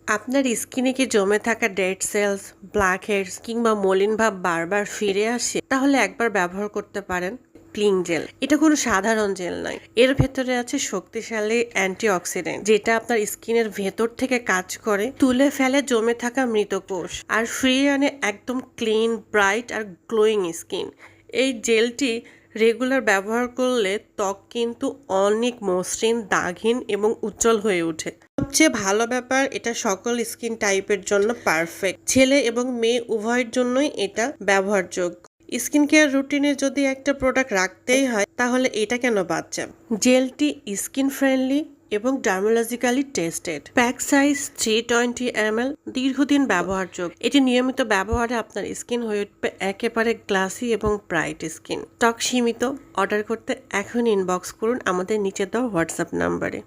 আপনার স্কিনে কি জমে থাকা ডেড সেলস, ব্ল্যাক হেডস কিংবা মলিন ভাব বারবার ফিরে আসে? তাহলে একবার ব্যবহার করতে পারেন ক্লিন জেল। এটা কোনো সাধারণ জেল নয়, এর ভেতরে আছে শক্তিশালী অ্যান্টিঅক্সিডেন্ট যেটা আপনার স্কিনের ভেতর থেকে কাজ করে তুলে ফেলে জমে থাকা মৃত কোষ আর ফিরিয়ে আনে একদম ক্লিন, ব্রাইট আর গ্লোয়িং স্কিন। এই জেলটি রেগুলার ব্যবহার করলে ত্বক কিন্তু অনেক মসৃণ, দাগহীন এবং উজ্জ্বল হয়ে ওঠে। সবচেয়ে ভালো ব্যাপার, এটা সকল স্কিন টাইপের জন্য পারফেক্ট। ছেলে এবং মেয়ে উভয়ের জন্যই এটা ব্যবহারযোগ্য। স্কিন কেয়ার রুটিনে যদি একটা প্রোডাক্ট রাখতেই হয় তাহলে এটা কেন বাদ যাবে? জেলটি স্কিন ফ্রেন্ডলি এবং ডার্মোলজিক্যালি টেস্টেড। প্যাক সাইজ 320 ml, দীর্ঘদিন ব্যবহারযোগ্য। এটি নিয়মিত ব্যবহারে আপনার স্কিন হয়ে উঠবে একেবারে গ্লাসি এবং ব্রাইট স্কিন। স্টক সীমিত, অর্ডার করতে এখন ইনবক্স করুন আমাদের নিচে দেওয়া হোয়াটসঅ্যাপ নাম্বারে।